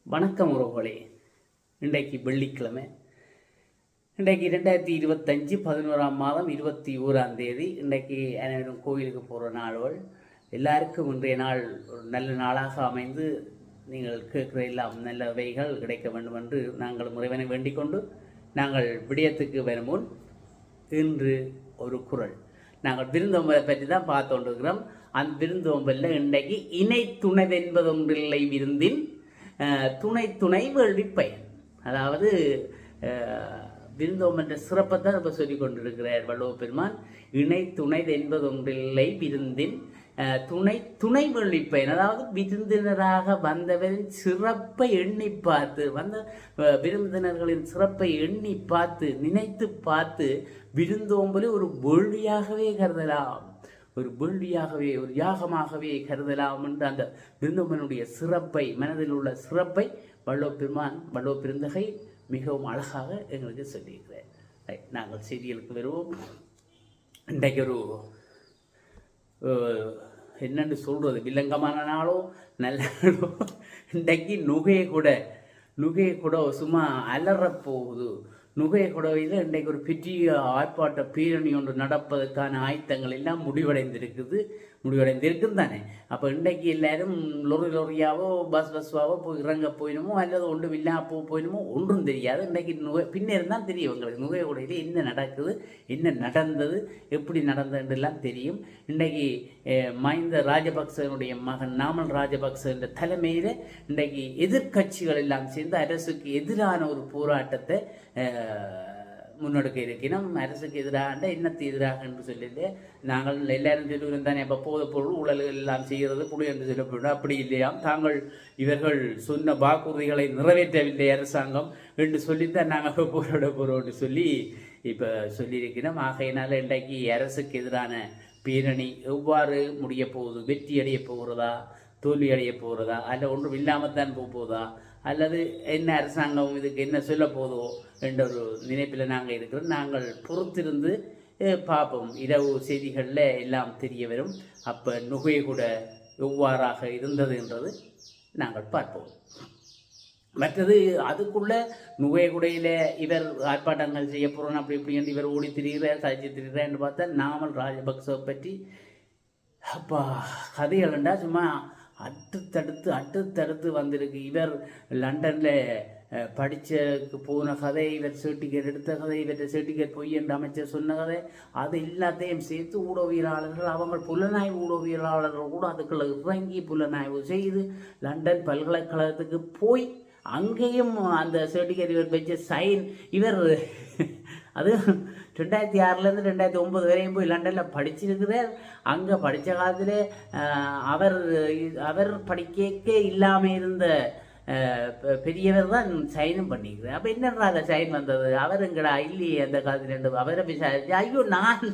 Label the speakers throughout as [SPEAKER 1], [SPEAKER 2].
[SPEAKER 1] வணக்கம் உறவுகளே. இன்றைக்கு வெள்ளிக்கிழமை. இன்றைக்கு 2025 11ஆம் மாதம் 21ஆம் தேதி. இன்றைக்கு அனைவரும் கோயிலுக்கு போகிற நாள்கள். எல்லாருக்கும் இன்றைய நாள் ஒரு நல்ல நாளாக அமைந்து நீங்கள் கேட்குற எல்லாம் நல்லவைகள் கிடைக்க வேண்டும் என்று நாங்கள் இறைவனை வேண்டிக் கொண்டு நாங்கள் விடயத்துக்கு வரும் முன் இன்று ஒரு குறள். நாங்கள் விருந்தோம்பலை பற்றி தான் பார்த்து கொண்டிருக்கிறோம். அந்த விருந்தோம்பலில் இன்றைக்கு இணை துணைவென்பதொன்றில்லை விருந்தின் துணை வேள்வி பயன். அதாவது விருந்தோம் என்ற சிறப்பை தான் இப்போ சொல்லிக் கொண்டிருக்கிறார் வள்ளுவ பெருமான். இணை துணை என்பதொன்றில்லை விருந்தின் துணை வேள்வி பயன். அதாவது விருந்தினராக வந்தவரின் சிறப்பை எண்ணி பார்த்து, வந்த விருந்தினர்களின் சிறப்பை எண்ணி பார்த்து நினைத்து பார்த்து விருந்தோம்பலை ஒரு வேள்வியாகவே கருதலாம், ஒரு வேள்வியாகவே ஒரு யாகமாகவே கருதலாம் என்று அந்த விருந்தோம்பனுடைய சிறப்பை, மனதில் உள்ள சிறப்பை வள்ளுவ பெருந்தகை மிகவும் அழகாக எங்களுக்கு சொல்லியிருக்கிறார். நாங்கள் செய்திகளுக்கு வருவோம். இன்றைக்கு ஒரு என்னென்னு சொல்கிறது, வில்லங்கமான நாளோ நல்ல நாளோ, இன்றைக்கு நுகையை கூட சும்மா அலறப்போகுது. நுகைய குடவையில் இன்றைக்கு ஒரு பெரிய ஆர்ப்பாட்ட பேரணி ஒன்று நடப்பதற்கான ஆயத்தங்கள் எல்லாம் முடிவடைந்திருக்குன்னு தானே. அப்போ இன்றைக்கு எல்லாரும் லொரியாவோ பஸ்ஸாவோ போய் இறங்க போயிடுமோ அல்லது ஒன்றும் இல்லாமல் போயிடுமோ ஒன்றும் தெரியாது. இன்றைக்கு பின்னர் தான் தெரியும் உங்களுக்கு நுகைய குடையில் என்ன நடக்குது, என்ன நடந்தது, எப்படி நடந்ததுலாம் தெரியும். இன்றைக்கு மஹிந்த ராஜபக்சனுடைய மகன் நாமல் ராஜபக்ச என்ற தலைமையில் இன்றைக்கு எதிர்கட்சிகள் எல்லாம் சேர்ந்து அரசுக்கு எதிரான ஒரு போராட்டத்தை முன்னெடுக்க இருக்கிறோம். அரசுக்கு எதிராக என்னத்து எதிராக என்று சொல்லிட்டு நாங்கள் எல்லாரும் சொல்லுகிறோம் தானே. அப்போ போதைப் பொருள் ஊழல்கள் எல்லாம் செய்கிறது புலி என்று சொல்லப்படும். அப்படி இல்லையாம், இவர்கள் சொன்ன வாக்குறுதிகளை நிறைவேற்றவில்லை அரசாங்கம் என்று சொல்லித்தான் நாங்கள் போராட போகிறோம்னு சொல்லி இப்போ சொல்லியிருக்கிறோம். ஆகையினால இன்றைக்கு அரசுக்கு எதிரான பேரணி எவ்வாறு முடிய போகுது, வெற்றி அடைய போகிறதா, தோல்வி அடைய போகிறதா, அல்ல ஒன்றும் இல்லாமல் தான் போகுதா, அல்லது என்ன அரசாங்கம் இதுக்கு என்ன சொல்ல போதோ என்ற ஒரு நினைப்பில் நாங்கள் இருக்கிறோம். நாங்கள் பொறுத்திருந்து பார்ப்போம். இரவு செய்திகளில் எல்லாம் தெரிய வரும். அப்போ நுகை கூட எவ்வாறாக இருந்தது என்றது நாங்கள் பார்ப்போம். மற்றது அதுக்குள்ள நுகைகுடையில் இவர் ஆர்ப்பாட்டங்கள் செய்ய போகிறோம் அப்படி இப்படி என்று இவர் ஓடி திரிகிறார், சாய்ச்சி திரிகிறார் என்று பார்த்தா நாமல் ராஜபக்சவை பற்றி அப்பா கதைகள்ண்டா சும்மா அடுத்தடுத்து வந்திருக்கு. இவர் லண்டனில் படித்தக்கு போன கதை, இவர் சர்டிஃபிகேட் எடுத்த கதை, இவற்றை சர்டிஃபிகேட் பொய் என்று அமைச்சர் சொன்ன கதை, அது எல்லாத்தையும் சேர்த்து ஊடகவியலாளர்கள், அவங்க புலனாய்வு ஊடகவியலாளர்கள் கூட அதுக்குள்ள இறங்கி புலனாய்வு செய்து லண்டன் பல்கலைக்கழகத்துக்கு போய் அங்கேயும் அந்த சர்டிஃபிகேட் இவர் வச்ச சைன், இவர் அது 2006 2009 வரையும் போய் லண்டனில் படிச்சிருக்கிறார். அங்கே படித்த காலத்தில் அவர் படிக்க இல்லாமல் இருந்த பெரியவர் தான் சைனும் பண்ணிக்கிறார். அப்போ என்னடா அந்த சைன் வந்தது, அவர் எங்கடா இல்லையே அந்த காலத்தில் அவரை விசாரிச்சு, ஐயோ நான்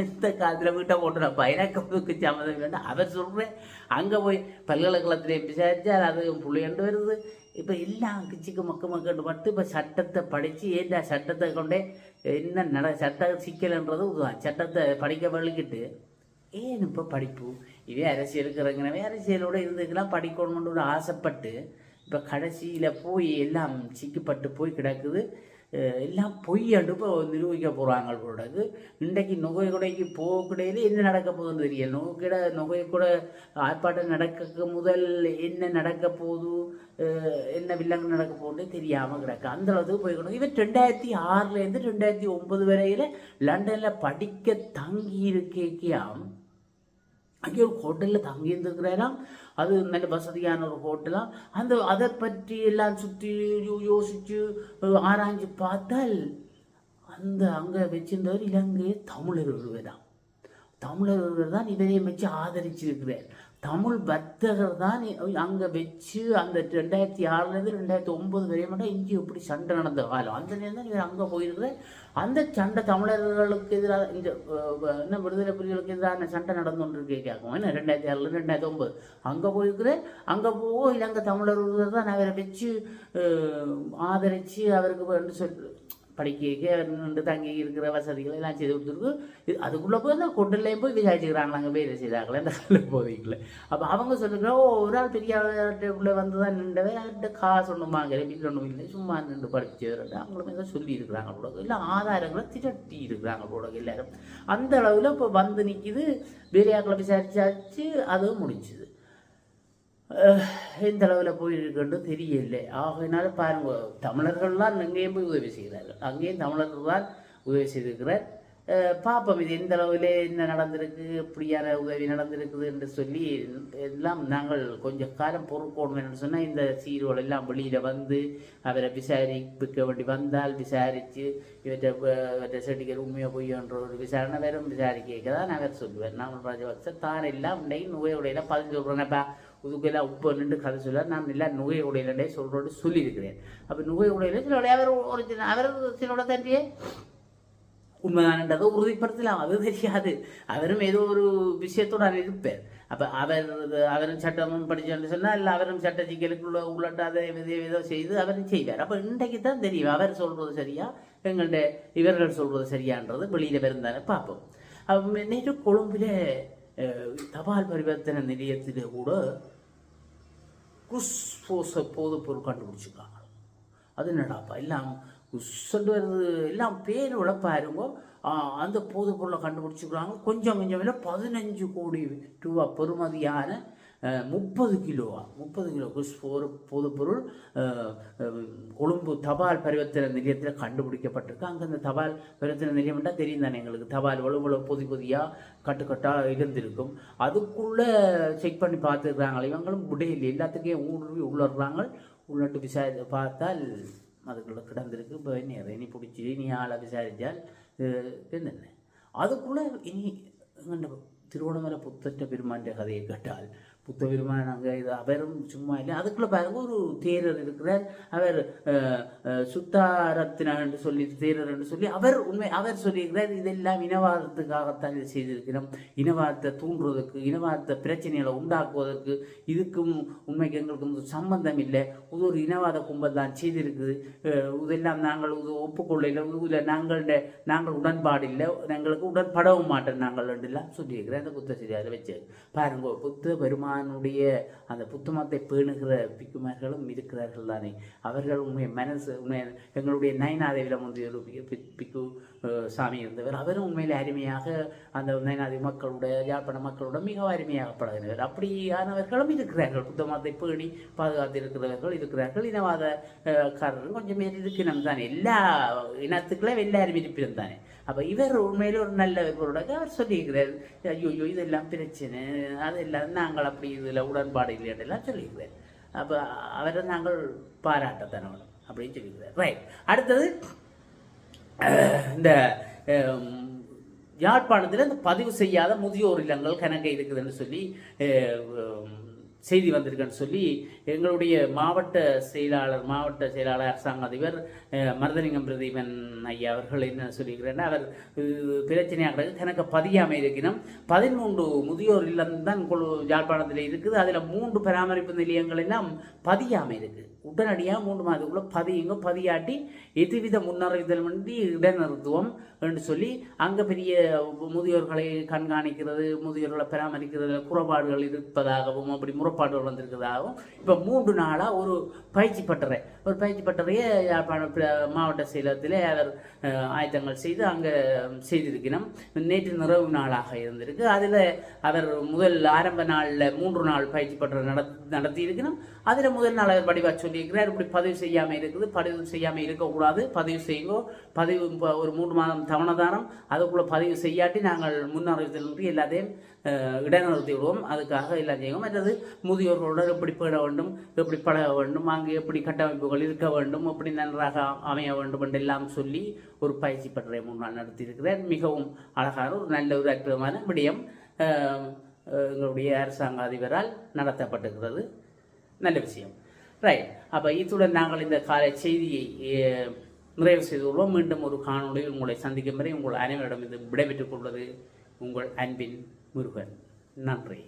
[SPEAKER 1] இந்த காலத்தில் வீட்டை போட்டுறப்பா எனக்கு சம்மதம் வேண்டாம் அவர் சொல்கிறேன். அங்கே போய் பல்கலைக்கழகத்திலே விசாரிச்சா அது புள்ளியண்டு வருது. இப்போ எல்லாம் கிச்சிக்கு மக்கண்டு மட்டும் இப்போ சட்டத்தை படித்து ஏண்டா சட்டத்தை கொண்டே என்ன சட்ட சிக்கல்ன்றது சட்டத்தை படிக்க வழிக்கிட்டு ஏன் இப்போ படிப்பு இதே அரசியலுக்கு இறங்கினவே அரசியலோடு இருந்துக்கலாம் படிக்கணும்னு ஒரு ஆசைப்பட்டு இப்போ கடைசியில் போய் எல்லாம் சிக்கப்பட்டு போய் கிடக்குது. எல்லாம் பொய் அடுப்பை நிரூபிக்க போகிறாங்க போடாது. இன்றைக்கு நுகை குடைக்கு போகக்கூடையில என்ன நடக்க போகுதுன்னு தெரியல. நுகை கூட ஆர்ப்பாட்டம் நடக்க முதல் என்ன நடக்க போகுது, என்ன வில்லங்கு நடக்க போகுது தெரியாமல் கிடக்கு. அந்த அளவுக்கு போய்க்கணும். இவன் 2006 2009 வரையில் லண்டனில் படிக்க தங்கி இருக்கேக்கியாம். அங்கே ஒரு ஹோட்டலில் தங்கி இருந்துக்கிறாராம். அது நல்ல வசதியான ஒரு ஹோட்டலாக. அதை பற்றி எல்லாம் சுற்றி யோசித்து ஆராய்ஞ்சு பார்த்தால் அங்கே வச்சிருந்தவர் இலங்கை தமிழர் ஒருவர் தான் இவரையும் வச்சு ஆதரிச்சிருக்கிறார். தமிழ் வர்த்தகர் தான் அங்கே வச்சு அந்த 2006 2009 வரையும் மட்டும் இங்கே இப்படி சண்டை நடந்த காலம். அந்த நேரம் தான் இவர் அங்கே போயிருக்கிறார். அந்த சண்டை தமிழர்களுக்கு எதிராக இந்த என்ன விடுதலை புலிகளுக்கு எதிரான சண்டை நடந்து கொண்டு கேட்கும். என்ன 2006 2009 அங்கே போயிருக்கிறேன். அங்கே இலங்கை தமிழர் தான் அவரை வச்சு ஆதரித்து அவருக்கு படிக்க நின்று தங்கி இருக்கிற வசதிகள் எல்லாம் செய்து கொடுத்துருக்கு. அதுக்குள்ளே போய் அந்த கொண்டுலேயும் போய் விசாரிச்சுக்கிறாங்க நாங்கள் வேலை செய்கிறாங்களே அந்த போதைக்குள்ள. அப்போ அவங்க சொல்லுறோம் ஒரு ஆள் பெரிய உள்ளே வந்து தான் நின்றவே அவர்கிட்ட காசு ஒன்றும் வாங்கலை, வீட்டில் ஒன்றும் இல்லை, சும்மா நின்று படிச்சு அவங்களும் ஏதோ சொல்லி இருக்கிறாங்க போட, இல்லை ஆதாரங்களை திரட்டி இருக்கிறாங்க போட எல்லாரும். அந்த அளவில் இப்போ வந்து நிற்கிது. வேலையாக்களை விசாரிச்சாச்சு, அதுவும் முடிஞ்சுது. எந்த அளவில் போயிருக்குன்னு தெரியல. ஆகையினால பாருங்க, தமிழர்கள்லாம் எங்கேயும் போய் உதவி செய்கிறார்கள், அங்கேயும் தமிழர்கள் தான் உதவி செய்திருக்கிறார். பார்ப்போம் இது எந்த அளவில் என்ன நடந்திருக்கு, இப்படியான உதவி நடந்திருக்குது என்று சொல்லி எல்லாம் நாங்கள் கொஞ்சம் காலம் பொறுக்கணும் என்று சொன்னால் இந்த சீரோல் எல்லாம் வெளியில் வந்து அவரை விசாரிக்க வேண்டி வந்தால் விசாரித்து இவற்றை செடிகள் உண்மையாக பொய்யன்ற ஒரு விசாரணை வெறும் விசாரிக்க தான் அவர் சொல்லுவார். நாமல் ராஜபக்ச தான் எல்லாம் இன்றைக்கு நுகையுடையில பதில் சொல்கிறேன்னப்பா இதுக்கெல்லாம் உப்பு நின்று கதை சொல்ல நான் எல்லாம் நுகை உடையிலே சொல்கிறோன்னு சொல்லியிருக்கிறேன். அப்போ நுகை உடையில சில அவர் ஒரிஜினல் அவர் சிலோட தன்றியே உண்மைதானன்றதை உறுதிப்படுத்தலாம், அது தெரியாது. அவரும் ஏதோ ஒரு விஷயத்தோடு அவர் இருப்பார். அப்போ அவரும் சட்டமும் படித்தோன்னு சொன்னால் இல்லை அவரும் சட்ட சிக்கலுக்குள்ள உள்ளாட்டாத ஏதோ செய்து அவரும் செய்வார். அப்போ இன்றைக்கு தான் தெரியும் அவர் சொல்கிறது சரியா எங்கள்கிட்ட இவர்கள் சொல்கிறது சரியான்றது வெளியில் இருந்தானே பார்ப்போம். நேற்று கொழும்பில் தபால் பரிவர்த்தனை நிலையத்தில் கூட குஸ்போச போதைப் பொருள் கண்டுபிடிச்சிருக்காங்க. அது என்னடாப்பா எல்லாம் குஸ்ஸண்டு வருது, எல்லாம் பேர் விட பாருங்க. அந்த போதைப் பொருளை கண்டுபிடிச்சிக்கிறாங்க. கொஞ்சம் கொஞ்சம் இல்லை 15 கோடி ரூபா பெறுமதியான 30 கிலோ குஸ்போர் போதைப்பொருள் கொழும்பு தபால் பரிவர்த்தனை நிலையத்தில் கண்டுபிடிக்கப்பட்டிருக்கு. அங்கே அந்த தபால் பரிவர்த்தனை நிலையம்னா தெரியும் தானே எங்களுக்கு, தபால் எவ்வளோ பொதியாக கட்டுக்கட்டாக இருந்திருக்கும். அதுக்குள்ளே செக் பண்ணி பார்த்துருக்குறாங்க. இவங்களும் விடையில் எல்லாத்துக்கும் ஊடுருவி உள்ளடுறாங்க. உள்ளட்டு விசாரித்து பார்த்தால் அதுக்குள்ளே கிடந்திருக்கு. இப்போ இனி பிடிச்சி இனி ஆளை விசாரித்தால் என்னென்ன அதுக்குள்ளே இனி திருவண்ணாமலை புத்தட்ட பெருமான்ற கதையை கேட்டால் புத்த பெருமான் அங்கே இது அவரும் சும்மா இல்லை. அதுக்குள்ளே பாருங்க ஒரு தேரர் இருக்கிறார். அவர் சுத்தாரத்தினார் என்று சொல்லி தேரர் என்று சொல்லி அவர் சொல்லியிருக்கிறார். இதெல்லாம் இனவாதத்துக்காகத்தான் இதை செய்திருக்கிறோம், இனவாதத்தை தூண்டுவதற்கு, இனவாதத்தை பிரச்சனைகளை உண்டாக்குவதற்கு. இதுக்கும் உண்மைக்கு எங்களுக்கும் சம்பந்தம் இல்லை, இது ஒரு இனவாத கும்பல் தான் செய்திருக்குது. இதெல்லாம் நாங்கள் ஒப்புக்கொள்ள இதில் நாங்கள் உடன்பாடு இல்லை, எங்களுக்கு உடன்படவும் மாட்டோம் நாங்கள் எல்லாம் சொல்லியிருக்கிறேன். அந்த புத்த சரியாக வச்சு பாருங்க, புத்த பெருமான் அந்த புத்தமத்தை பேணுகிற பிக்குமார்களும் இருக்கிறார்கள் தானே. அவர்கள் உண்மை எங்களுடைய நயனாதேவியில் முந்தைய ஒரு பிக்கு சாமி இருந்தவர். அவரும் உண்மையில் அருமையாக அந்த நயனாதேவி மக்களோட யாழ்ப்பாண மக்களோட மிக அருமையாக பழகினவர். அப்படியானவர்களும் இருக்கிறார்கள், புத்தமத்தை பேணி பாதுகாத்து இருக்கிறார்கள். இனவாதக்காரர்கள் கொஞ்சம் பேர் இருக்கணும் தானே, எல்லா இனத்துக்குள்ள எல்லாரும் இருப்பினும் தானே. அப்போ இவர் உண்மையில் ஒரு நல்லவர்களோட அவர் சொல்லியிருக்கிறார். ஐயோ இதெல்லாம் பிரச்சனை, அதெல்லாம் நாங்கள் அப்படி இதில் உடன்பாடு இல்லையெல்லாம் சொல்லியிருக்கிறார். அப்போ அவரை நாங்கள் பாராட்டத்தனவனும் அப்படின்னு சொல்லியிருக்கிறார். ரைட். அடுத்தது இந்த யாழ்ப்பாணத்தில் இந்த பதிவு செய்யாத முதியோர் இல்லங்கள் கணக்கு இருக்குதுன்னு சொல்லி செய்தி வந்திருக்குன்னு சொல்லி எங்களுடைய மாவட்ட செயலாளர் அரசாங்க அதிபர் மருதலிங்கம் பிரதீபன் ஐயா அவர்கள் என்ன சொல்லியிருக்கிறேன்னா, அவர் பிரச்சனையாக கணக்கு பதியாமல் இருக்கணும். 13 முதியோர் இல்லம் தான் யாழ்ப்பாணத்தில் இருக்குது. அதில் 3 பராமரிப்பு நிலையங்கள் எல்லாம் பதியாமல் இருக்குது. உடனடியாக 3 மாதத்துக்குள்ள பதியாட்டி எதுவித முன்னறிவித்தல் பண்ணி இடைநிறுத்துவோம் என்று சொல்லி அங்கே பெரிய முதியோர்களை கண்காணிக்கிறது, முதியோர்களை பராமரிக்கிறது குறைபாடுகள் இருப்பதாகவும் அப்படி முறைப்பாடுகள் வந்திருக்கிறதாகவும் இப்போ 3 நாளாக ஒரு பயிற்சி பட்டறையை மாவட்ட செயலகத்தில் அவர் ஆயத்தங்கள் செய்து அங்கே செய்திருக்கணும். நேற்று நிறைவு நாளாக இருந்திருக்கு. அதில் அவர் முதல் ஆரம்ப நாளில் 3 நாள் பயிற்சி பட்டறை நடத்தி இருக்கணும். அதில் முதல் நாள் அவர் படிவா சொல்லியிருக்கிறார், இப்படி பதிவு செய்யாமல் இருக்குது, பதிவு செய்யாமல் இருக்கக்கூடாது, பதிவு செய்யுங்கோ, பதிவு ஒரு 3 மாதம் தவணதானம், அதுக்குள்ளே பதிவு செய்யாட்டி நாங்கள் முன்னறிவித்தல் எல்லாத்தையும் இடைநிறுத்தி விடுவோம், அதுக்காக எல்லாம் செய்வோம். மற்றது முதியோர்களுடன் எப்படி பேட வேண்டும், எப்படி பழக வேண்டும், அங்கே எப்படி கட்டமைப்புகள் இருக்க வேண்டும், எப்படி நன்றாக அமைய வேண்டும் என்றெல்லாம் சொல்லி ஒரு பயிற்சி பட்டறை 3 நாள் நடத்தியிருக்கிறார். மிகவும் அழகான ஒரு நல்ல ஒரு அற்புதமான விடயம் எங்களுடைய அரசாங்க அதிபரால் நடத்தப்பட்டிருக்கிறது. நல்ல விஷயம். ரைட். அப்போ இத்துடன் நாங்கள் இந்த காலை செய்தியை நிறைவு செய்து கொள்வோம். மீண்டும் ஒரு காணொளியில் உங்களை சந்திக்கும் வரை உங்கள் அனைவரிடம் இது விடைபெற்றுக் கொள்வது உங்கள் அன்பின் முருகன். நன்றி.